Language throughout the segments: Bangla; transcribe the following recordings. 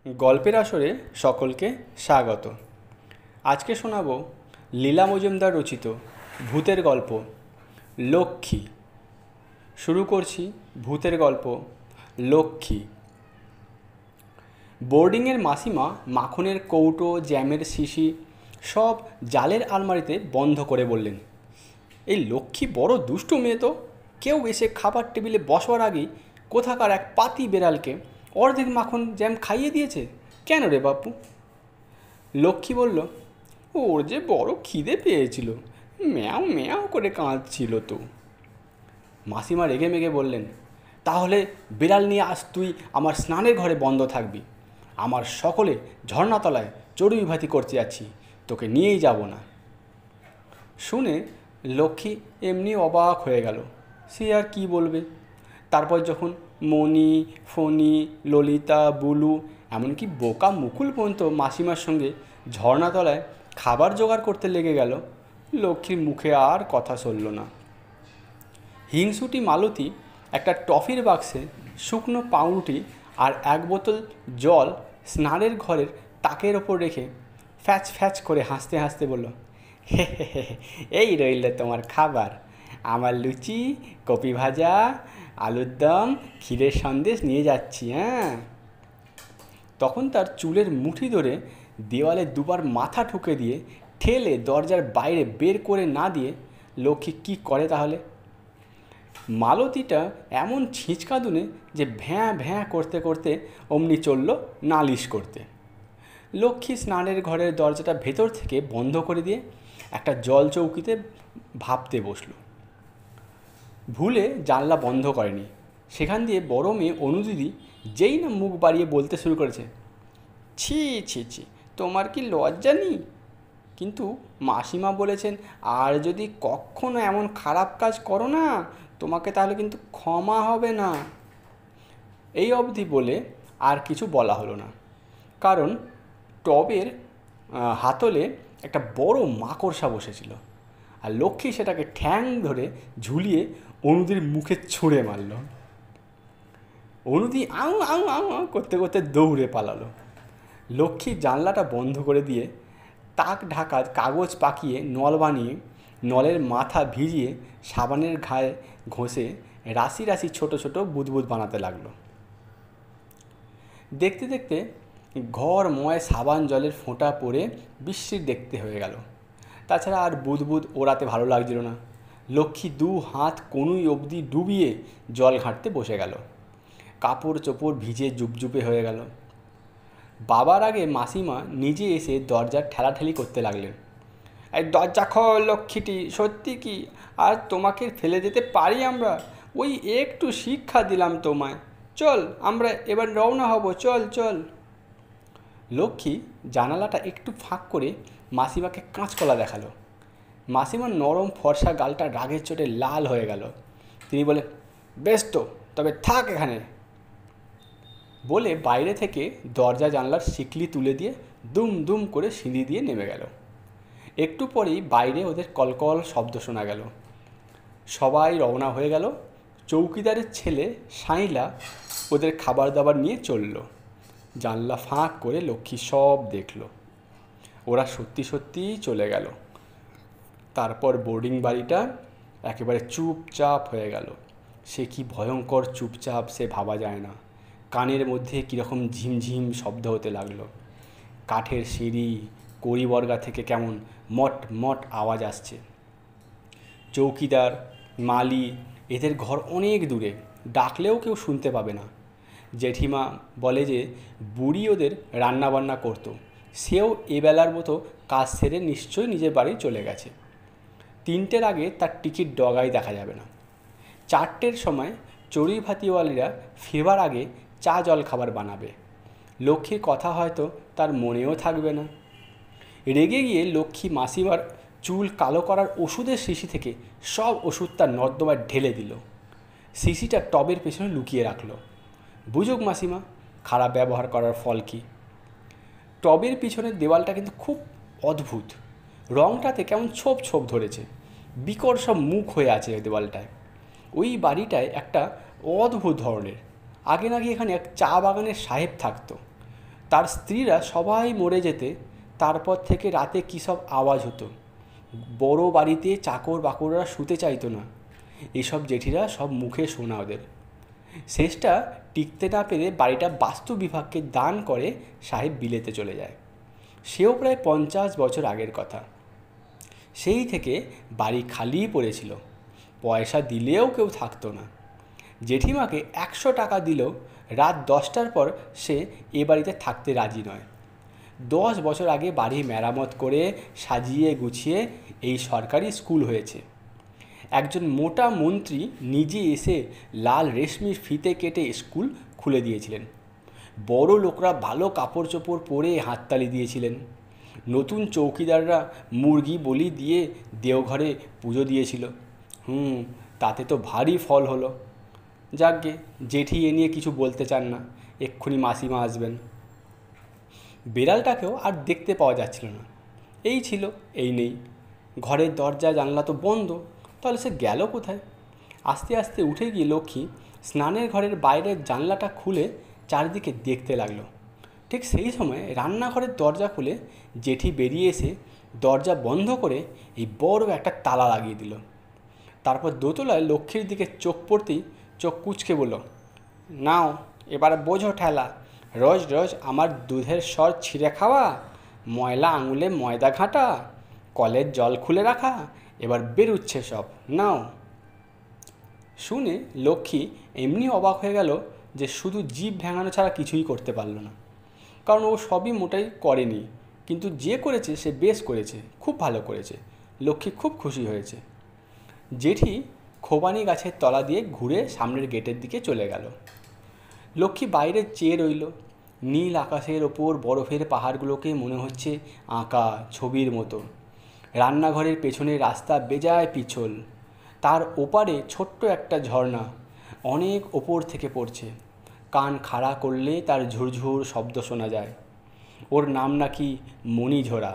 গল্পের আসরে সকলকে স্বাগত। আজকে শোনাব লীলা মজুমদার রচিত ভূতের গল্প লক্ষ্মী। শুরু করছি ভূতের গল্প লক্ষ্মী। বোর্ডিংয়ের মাসিমা মাখনের কৌটো, জ্যামের শিশি সব জালের আলমারিতে বন্ধ করে বললেন, এই লক্ষ্মী বড় দুষ্টু মেয়ে তো। কেউ এসে খাবার টেবিলে বসবার আগেই কোথাকার এক পাতি বেড়ালকে অর্ধেক মাখন জ্যাম খাইয়ে দিয়েছে। কেন রে বাপু? লক্ষ্মী বলল, ওর যে বড় খিদে পেয়েছিল, ম্যাও ম্যাও করে কাঁদছিল তো। মাসিমা রেগে মেগে বললেন, তাহলে বিড়াল নিয়ে আজ তুই আমার স্নানের ঘরে বন্ধ থাকবি। আমার সকলে ঝর্ণাতলায় চড়ুই ভাতি করতে যাচ্ছি, তোকে নিয়েই যাব না। শুনে লক্ষ্মী এমনি অবাক হয়ে গেল। সে আর কি বলবে। তারপর যখন মণি, ফণি, ললিতা, বুলু এমনকি বোকা মুকুল পর্যন্ত মাসিমার সঙ্গে ঝর্ণাতলায় খাবার জোগাড় করতে লেগে গেল, লক্ষ্মীর মুখে আর কথা সরল না। হিংসুটি মালতী একটা টফির বাক্সে শুকনো পাউরুটি আর এক বোতল জল স্নানের ঘরের তাকের ওপর রেখে ফ্যাচ ফ্যাচ করে হাসতে হাসতে বলল, হে হে হে, এই রইল তোমার খাবার। আমার লুচি, কপি ভাজা, আলুর দম, ক্ষীরের সন্দেশ নিয়ে যাচ্ছি। হ্যাঁ। তখন তার চুলের মুঠি ধরে দেওয়ালে দুবার মাথা ঠুকে দিয়ে ঠেলে দরজার বাইরে বের করে না দিয়ে লক্ষ্মী কী করে তাহলে? মালতীটা এমন ছিঁচকা দুনে যে ভ্যাঁ ভ্যাঁ করতে করতে অমনি চলল নালিশ করতে। লক্ষ্মী স্নানের ঘরের দরজাটা ভেতর থেকে বন্ধ করে দিয়ে একটা জল চৌকিতে ভাবতে বসল। ভুলে জানলা বন্ধ করেনি। সেখান দিয়ে বড় মেয়ে অনুদিদি যেই না মুখ বাড়িয়ে বলতে শুরু করেছে, ছি ছি ছি, তোমার কি লজ্জা নেই? কিন্তু মাসিমা বলেছেন, আর যদি কখনো এমন খারাপ কাজ করো না, তোমাকে তাহলে কিন্তু ক্ষমা হবে না। এই অবধি বলে আর কিছু বলা হলো না, কারণ টবের হাতলে একটা বড় মাকড়সা বসেছিল, আর লক্ষ্মী সেটাকে ঠ্যাং ধরে ঝুলিয়ে অনুদির মুখে ছুঁড়ে মারল। অনুদি আউ আউ আউ আউ করতে করতে দৌড়ে পালালো। লক্ষ্মী জানলাটা বন্ধ করে দিয়ে তাক ঢাকা কাগজ পাকিয়ে নল বানিয়ে নলের মাথা ভিজিয়ে সাবানের ঘায়ে ঘষে রাশি রাশি ছোট ছোট বুদবুদ বানাতে লাগলো। দেখতে দেখতে ঘরময় সাবান জলের ফোঁটা পড়ে বিশ্রী দেখতে হয়ে গেল। তাছাড়া আর বুদবুদ ওড়াতে ভালো লাগছিল না। লক্ষ্মী দু হাত কনুই অবধি ডুবিয়ে জল ঘাঁটতে বসে গেল। কাপড় চোপড় ভিজে জুপজুপে হয়ে গেল। বাবার আগে মাসিমা নিজে এসে দরজার ঠেলাঠেলি করতে লাগলেন, এই দরজা খোল লক্ষ্মীটি, সত্যি কি আর তোমাকে ফেলে যেতে পারি আমরা? ওই একটু শিক্ষা দিলাম তোমায়, চল আমরা এবার রওনা হব, চল চল। লক্ষ্মী জানালাটা একটু ফাঁক করে মাসিমাকে কাঁচকলা দেখালো। মাসিমার নরম ফর্সা গালটা রাগের চোটে লাল হয়ে গেল। তিনি বলে, বেশ তো, তবে থাক এখানে বলে বাইরে থেকে দরজা জানলার শিকলি তুলে দিয়ে দুম দুম করে সিঁড়ি দিয়ে নেমে গেল। একটু পরেই বাইরে ওদের কলকল শব্দ শোনা গেল। সবাই রওনা হয়ে গেল। চৌকিদারের ছেলে সাইলা ওদের খাবার দাবার নিয়ে চলল। জানলা ফাঁক করে লক্ষ্মী সব দেখল। ওরা সত্যি সত্যিই চলে গেল। তারপর বোর্ডিং বাড়িটা একেবারে চুপচাপ হয়ে গেল। সে কি ভয়ঙ্কর চুপচাপ সে ভাবা যায় না। কানের মধ্যে কীরকম ঝিমঝিম শব্দ হতে লাগলো। কাঠের সিঁড়ি, কড়িবর্গা থেকে কেমন মট মট আওয়াজ আসছে। চৌকিদার, মালি এদের ঘর অনেক দূরে, ডাকলেও কেউ শুনতে পাবে না। জেঠিমা বলে যে বুড়ি ওদের রান্নাবান্না করতো, সেও এবেলার মতো কাজ সেরে নিশ্চয়ই নিজের বাড়ি চলে গেছে। 3টের আগে তার টিকিট ডগায় দেখা যাবে না। 4টের সময় চড়ুই ভাতিওয়ালিরা ফেরার আগে চা জল খাবার বানাবে। লক্ষ্মীর কথা হয়তো তার মনেও থাকবে না। রেগে গিয়ে লক্ষ্মী মাসিমার চুল কালো করার ওষুধের শিশি থেকে সব ওষুধ তার নর্দমায় ঢেলে দিল। শিশিটা টবের পেছনে লুকিয়ে রাখলো। বুঝুক মাসিমা খারাপ ব্যবহার করার ফল কী। টবের পিছনের দেওয়ালটা কিন্তু খুব অদ্ভুত। রঙটাতে কেমন ছোপ ছোপ ধরেছে, বিকট সব মুখ হয়ে আছে দেওয়ালটায়। ওই বাড়িটায় একটা অদ্ভুত ধরনের। আগে নাকি এখানে এক চা বাগানের সাহেব থাকতো। তার স্ত্রীরা সবাই মরে যেতে তারপর থেকে রাতে কী সব আওয়াজ হতো, বড় বাড়িতে চাকর বাকররা শুতে চাইতো না, এসব জেঠিরা সব মুখে শোনা ওদের। শেষটা টিকতে না পেরে বাড়িটা বাস্তু বিভাগকে দান করে সাহেব বিলেতে চলে যায়। সেও প্রায় 50 বছর আগের কথা। সেই থেকে বাড়ি খালিই পড়েছিল, পয়সা দিলেও কেউ থাকতো না। জেঠিমাকে 100 টাকা দিলেও রাত 10টার পর সে এ বাড়িতে থাকতে রাজি নয়। 10 বছর আগে বাড়ি মেরামত করে সাজিয়ে গুছিয়ে এই সরকারি স্কুল হয়েছে। একজন মোটা মন্ত্রী নিজে এসে লাল রেশমির ফিতে কেটে স্কুল খুলে দিয়েছিলেন। বড় লোকরা ভালো কাপড় চোপড় পরে হাততালি দিয়েছিলেন। নতুন চৌকিদাররা মুরগি বলি দিয়ে দেওঘরে পুজো দিয়েছিল। তাতে তো ভারী ফল হলো। যাকগে, জেঠি এ নিয়ে কিছু বলতে চান না, এক্ষুনি মাসিমা আসবেন। বেড়ালটাকেও আর দেখতে পাওয়া যাচ্ছিল না। এই ছিল, এই নেই। ঘরের দরজা জানলা তো বন্ধ, তাহলে সে গেল কোথায়? আস্তে আস্তে উঠে গিয়ে লক্ষ্মী স্নানের ঘরের বাইরের জানলাটা খুলে চারিদিকে দেখতে লাগলো। ঠিক সেই সময় রান্নাঘরের দরজা খুলে জেঠি বেরিয়ে এসে দরজা বন্ধ করে এই বড় একটা তালা লাগিয়ে দিল। তারপর দোতলায় লক্ষ্মীর দিকে চোখ পড়তেই চোখ কুঁচকে বলল, নাও এবার বোঝো ঠেলা, রোজ রোজ আমার দুধের স্বর ছিঁড়ে খাওয়া, ময়লা আঙুলে ময়দা ঘাঁটা, কলের জল খুলে রাখা, এবার বেরুচ্ছে সব, নাও। শুনে লক্ষ্মী এমনি অবাক হয়ে গেল যে শুধু জিভ ভেঙানো ছাড়া কিছুই করতে পারল না। কারণ ও সবই মোটাই করেনি, কিন্তু যে করেছে সে বেশ করেছে, খুব ভালো করেছে। লক্ষ্মী খুব খুশি হয়েছে। জেঠি খোবানি গাছের তলা দিয়ে ঘুরে সামনের গেটের দিকে চলে গেল। লক্ষ্মী বাইরে চেয়ে রইল। নীল আকাশের ওপর বরফের পাহাড়গুলোকে মনে হচ্ছে আঁকা ছবির মতো। রান্নাঘরের পেছনে রাস্তা বেজায় পিছল, তার ওপারে ছোট্ট একটা ঝর্ণা অনেক ওপর থেকে পড়ছে। কান খাড়া করলে তার ঝুরঝুর শব্দ শোনা যায়। ওর নাম নাকি মণিঝরা।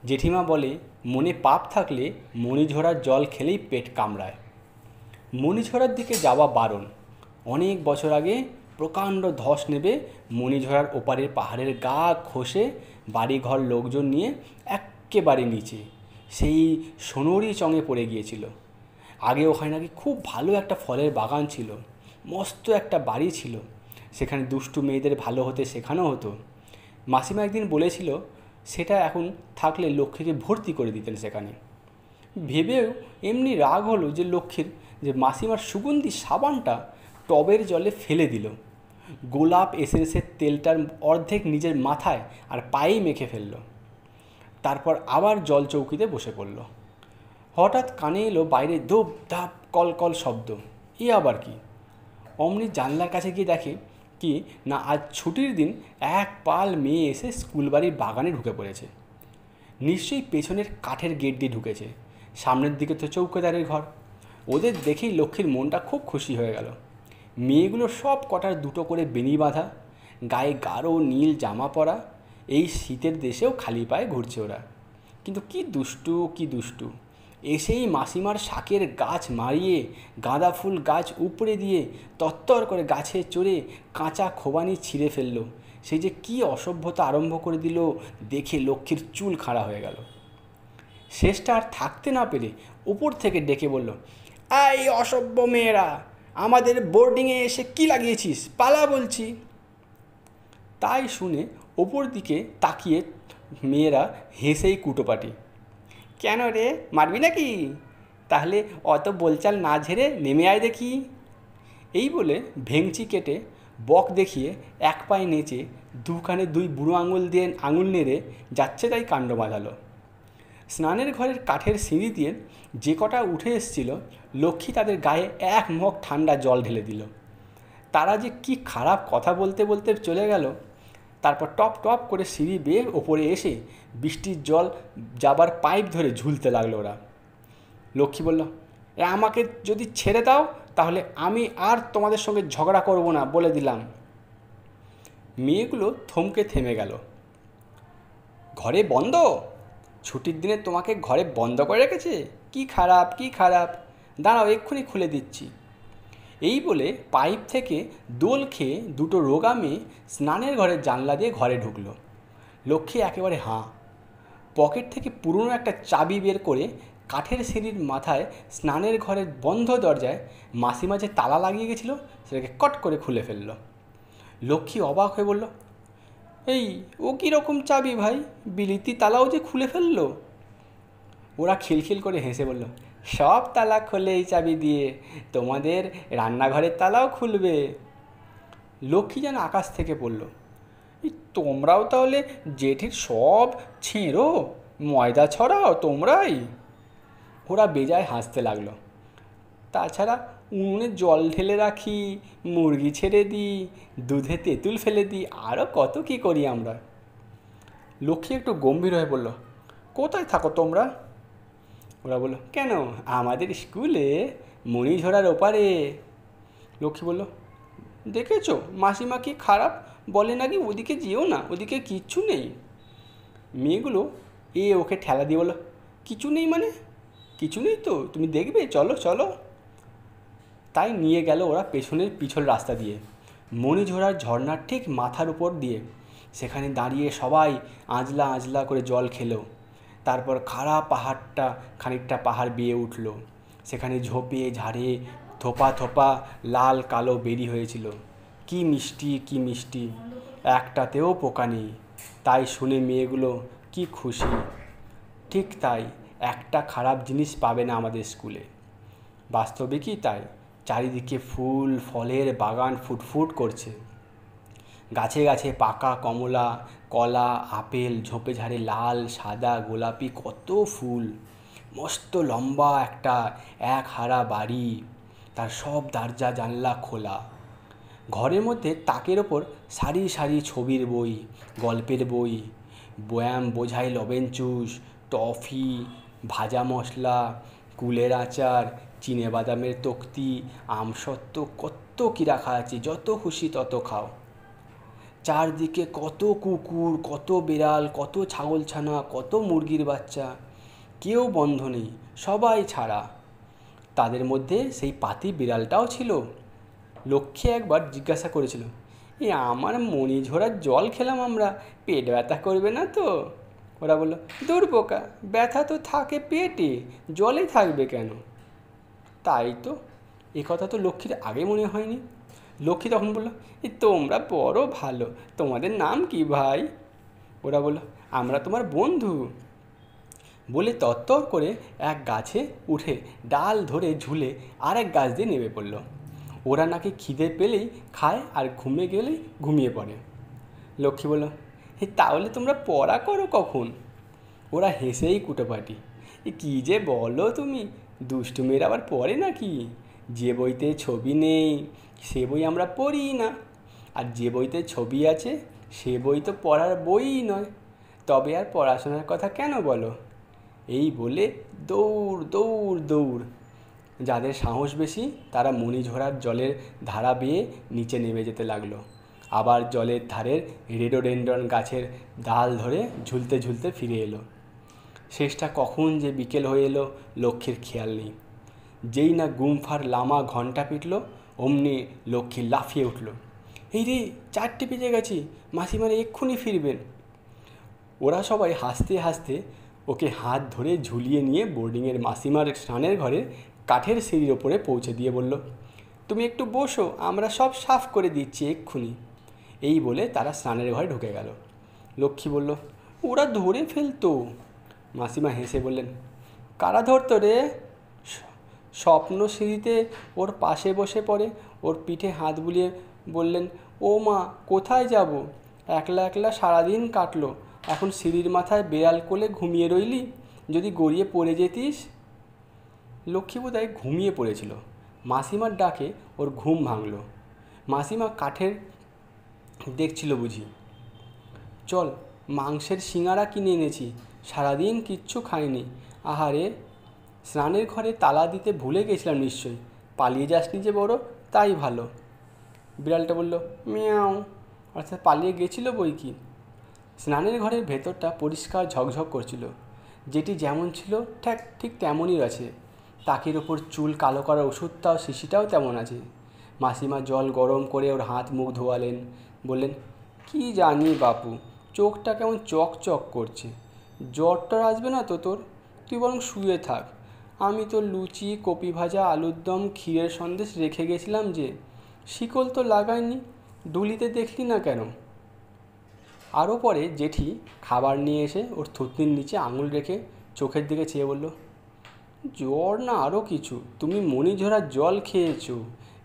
জেঠিমা বলে মনে পাপ থাকলে মণিঝরার জল খেলেই পেট কামড়ায়। মণিঝরার দিকে যাওয়া বারণ। অনেক বছর আগে প্রকাণ্ড ধস নেবে মণিঝরার ওপারের পাহাড়ের গা খসে বাড়িঘর লোকজন নিয়ে এক্কেবারে নিচে সেই সোনরি চঙে পড়ে গিয়েছিল। আগে ওখানে নাকি খুব ভালো একটা ফলের বাগান ছিল, মস্ত একটা বাড়ি ছিল, সেখানে দুষ্টু মেয়েদের ভালো হতে শেখানো হতো। মাসিমা একদিন বলেছিল সেটা এখন থাকলে লক্ষ্মীকে ভর্তি করে দিতেন সেখানে। ভেবেও এমনি রাগ হলো যে লক্ষ্মীর যে মাসিমার সুগন্ধি সাবানটা টবের জলে ফেলে দিল। গোলাপ এসেন্সের তেলটার অর্ধেক নিজের মাথায় আর পায়েই মেখে ফেলল। তারপর আবার জল চৌকিতে বসে পড়ল। হঠাৎ কানে এলো বাইরে ধূপ ধাপ কলকল শব্দ। এ আবার কি? অমনি জানলার কাছে গিয়ে দেখে কি না, আজ ছুটির দিন এক পাল মেয়ে এসে স্কুল বাড়ির বাগানে ঢুকে পড়েছে। নিশ্চয়ই পেছনের কাঠের গেট দিয়ে ঢুকেছে, সামনের দিকে তো চৌকিদারের ঘর। ওদের দেখেই লক্ষ্মীর মনটা খুব খুশি হয়ে গেল। মেয়েগুলো সব কটার দুটো করে বেনি বাঁধা, গায়ে গাঢ় নীল জামা পরা, এই শীতের দেশেও খালি পায়ে ঘুরছে ওরা। কিন্তু কি দুষ্টু, কি দুষ্টু! এসেই মাসিমার শাকের গাছ মারিয়ে গাঁদা ফুল গাছ উপড়ে দিয়ে তত্তর করে গাছে চড়ে কাঁচা খোবানি ছিঁড়ে ফেললো। সেই যে কি অসভ্যতা আরম্ভ করে দিল, দেখে লক্ষ্মীর চুল খাড়া হয়ে গেল। শেষটা আর থাকতে না পেরে উপর থেকে ডেকে বলল, এই অসভ্য মেয়েরা, আমাদের বোর্ডিংয়ে এসে কি লাগিয়েছিস? পালা বলছি। তাই শুনে ওপর দিকে তাকিয়ে মেয়েরা হেসেই কুটোপাটি। কেন রে, মারবি নাকি? তাহলে অত বলচাল না ঝেড়ে নেমে আয় দেখি। এই বলে ভেংচি কেটে বক দেখিয়ে এক পায়ে নেচে দুখানে দুই বুড়ো আঙুল দিয়ে আঙুল নেড়ে যাচ্ছে তাই কাণ্ড বাঁধালো। স্নানের ঘরের কাঠের সিঁড়ি দিয়ে যে কটা উঠে এসেছিল, লক্ষ্মী তাদের গায়ে এক মগ ঠান্ডা জল ঢেলে দিল। তারা যে কি খারাপ কথা বলতে বলতে চলে গেল। তারপর টপ টপ করে সিঁড়ি বেয়ে ওপরে এসে বৃষ্টির জল যাবার পাইপ ধরে ঝুলতে লাগলো ওরা। লক্ষ্মী বলল, আমাকে যদি ছেড়ে দাও তাহলে আমি আর তোমাদের সঙ্গে ঝগড়া করব না, বলে দিলাম। মেয়েগুলো থমকে থেমে গেল। ঘরে বন্ধ? ছুটির দিনে তোমাকে ঘরে বন্ধ করে রেখেছে? কি খারাপ, কি খারাপ! দাঁড়াও, এক্ষুনি খুলে দিচ্ছি। এই বলে পাইপ থেকে দোল খেয়ে দুটো রোগা মেয়ে স্নানের ঘরের জানলা দিয়ে ঘরে ঢুকলো। লক্ষ্মী একেবারে হাঁ। পকেট থেকে পুরনো একটা চাবি বের করে কাঠের সিঁড়ির মাথায় স্নানের ঘরের বন্ধ দরজায় মাসিমা যে তালা লাগিয়ে গেছিলো সেটাকে কট করে খুলে ফেললো। লক্ষ্মী অবাক হয়ে বলল, এই ও কীরকম চাবি ভাই, বিলিতি তালাও যে খুলে ফেললো? ওরা খিলখিল করে হেসে বলল, সব তালা খোলে এই চাবি দিয়ে, তোমাদের রান্নাঘরের তালাও খুলবে। লক্ষ্মী যেন আকাশ থেকে পড়ল, এই তোমরাও তাহলে জেঠির সব ছেঁড়ো, ময়দা ছড়াও তোমরাই? ওরা বেজায় হাসতে লাগলো। তাছাড়া উনুনে জল ঢেলে রাখি, মুরগি ছেড়ে দিই, দুধে তেঁতুল ফেলে দিই, আরও কত কী করি আমরা। লক্ষ্মী একটু গম্ভীর হয়ে বলল, কোথায় থাকো তোমরা? ওরা বলল, কেন, আমাদের স্কুলে, মণিঝোড়ার ওপারে। লক্ষ্মী বলল, দেখেছো মাসিমা কি খারাপ বলে নাকি, ওদিকে যেও না, ওদিকে কিচ্ছু নেই। মেয়েগুলো ওকে ঠেলা দিয়ে বলল, কিছু নেই মানে? কিছু নেই তো, তুমি দেখবে, চলো চলো। তাই নিয়ে গেল ওরা পেছনের পিছল রাস্তা দিয়ে, মণিঝোড়ার ঝর্নার ঠিক মাথার উপর দিয়ে। সেখানে দাঁড়িয়ে সবাই আঁজলা আঁজলা করে জল খেলো। তারপর খানিকটা পাহাড় বেয়ে উঠল। সেখানে ঝোপে ঝাড়ে থোপা থোপা লাল কালো বেরি হয়েছিল। কি মিষ্টি, কি মিষ্টি, একটাতেও পোকা নেই। তাই শুনে মেয়েগুলো কি খুশি। ঠিক তাই, একটা খারাপ জিনিস পাবে না আমাদের স্কুলে। বাস্তবে কি তাই, চারিদিকে ফুল ফলের বাগান ফুটফুট করছে। গাছে গাছে পাকা কমলা, কলা, আপেল, ঝোপে ঝাড়ে লাল, সাদা, গোলাপি কত ফুল। মস্ত লম্বা একটা এক হারা বাড়ি, তার সব দরজা জানলা খোলা। ঘরের মধ্যে তাকের ওপর সারি সারি ছবির বই, গল্পের বই, বয়াম বোঝাই লবেঞ্চুস, টফি, ভাজা মশলা, কুলের আচার, চিনেবাদামের তক্তি, আমসত্ত্ব, কত কী রাখা আছে, যত খুশি তত খাও। চারদিকে কত কুকুর, কত বিড়াল, কত ছাগলছানা, কত মুরগির বাচ্চা, কেউ বন্ধ নেই, সবাই ছাড়া। তাদের মধ্যে সেই পাতি বিড়ালটাও ছিল। লক্ষ্মী একবার জিজ্ঞাসা করেছিল, আমার মণিঝোড়ার জল খেলাম আমরা, পেট ব্যথা করবে না তো? ওরা বলল, দূর বোকা, ব্যথা তো থাকে পেটে, জলে থাকবে কেন? তাই তো, এ কথা তো লক্ষ্মীর আগে মনে হয়নি। লক্ষ্মী তখন বলল, তোমরা বড় ভালো, তোমাদের নাম কি ভাই? ওরা বলল, আমরা তোমার বন্ধু। বলে তত্তর করে এক গাছে উঠে ডাল ধরে ঝুলে আরেক গাছ দিয়ে নেমে পড়ল। ওরা নাকি খিদে পেলেই খায় আর ঘুমিয়ে গেলেই ঘুমিয়ে পড়ে। লক্ষ্মী বলল, তাহলে তোমরা পড়া করো কখন? ওরা হেসেই কুটোপাটি, কী যে বলো তুমি, দুষ্টু মেয়েরা আবার পড়ে নাকি? যে বইতে ছবি নেই সে বই আমরা পড়ি না, আর যে বইতে ছবি আছে সে বই তো পড়ার বইই নয়, তবে আর পড়াশোনার কথা কেন বলো? এই বলে দৌড় দৌড় দৌড়। যাদের সাহস বেশি তারা মণিঝোড়ার জলের ধারা বেয়ে নিচে নেমে যেতে লাগলো। আবার জলের ধারের রেডোডেন্ড্রন গাছের ডাল ধরে ঝুলতে ঝুলতে ফিরে এলো। শেষটা কখন যে বিকেল হয়ে এলো লক্ষ্মীর খেয়াল নেই। যেই না গুমফার লামা ঘণ্টা পিটল, অমনি লক্ষ্মী লাফিয়ে উঠল, এই রে 4টে বেজে গেছি, মাসিমারা এক্ষুনি ফিরবেন। ওরা সবাই হাসতে হাসতে ওকে হাত ধরে ঝুলিয়ে নিয়ে বোর্ডিংয়ের মাসিমার স্নানের ঘরের কাঠের সিঁড়ির ওপরে পৌঁছে দিয়ে বলল, তুমি একটু বসো, আমরা সব সাফ করে দিচ্ছি এক্ষুনি। এই বলে তারা স্নানের ঘরে ঢুকে গেল। লক্ষ্মী বলল, ওরা ধরে ফেলতো। মাসিমা হেসে বললেন, কারা ধরতো রে? স্বপ্ন সিঁড়িতে ওর পাশে বসে পড়ে ওর পিঠে হাত বুলিয়ে বললেন, ও মা, কোথায় যাব? একলা একলা সারাদিন কাটলো, এখন সিঁড়ির মাথায় বেড়াল কোলে ঘুমিয়ে রইলি, যদি গড়িয়ে পড়ে যেতিস। লক্ষ্মী বোধহয় ঘুমিয়ে পড়েছিল। মাসিমার ডাকে ওর ঘুম ভাঙল। মাসিমা কাঠের দেখছিল বুঝি। চল, মাংসের সিঙাড়া কিনে এনেছি, সারাদিন কিচ্ছু খাইনি। আহারে, স্নানের ঘরে তালা দিতে ভুলে গেছিলাম নিশ্চয়ই, পালিয়ে যাসনি যে বড়, তাই ভালো। বিড়ালটা বলল, মিয়াও, অর্থাৎ পালিয়ে গেছিল বই কি। স্নানের ঘরের ভেতরটা পরিষ্কার ঝকঝক করছিল, যেটি যেমন ছিল ঠিক তেমনই আছে। তাকের ওপর চুল কালো করার ওষুধটাও শিশিটাও তেমন আছে। মাসিমা জল গরম করে ওর হাত মুখ ধোয়ালেন, বললেন, কি জানি বাপু, চোখটা কেমন চকচক করছে। জ্বরটা আসবে না তো তোর? তুই বরং শুয়ে থাক। আমি তো লুচি, কপি ভাজা, আলুর দম, ক্ষীরের সন্দেশ রেখে গেছিলাম যে, শিকল তো লাগাইনি, ডুলিতে দেখলি না কেন? আরও পরে জেঠি খাবার নিয়ে এসে ওর থুতনির নিচে আঙুল রেখে চোখের দিকে চেয়ে বলল, জ্বর না আরও কিছু, তুমি মণিঝরা জল খেয়েছো,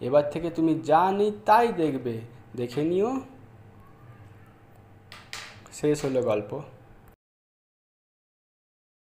এবার থেকে তুমি যা নেই তাই দেখবে, দেখে নিও। শেষ হলো গল্প।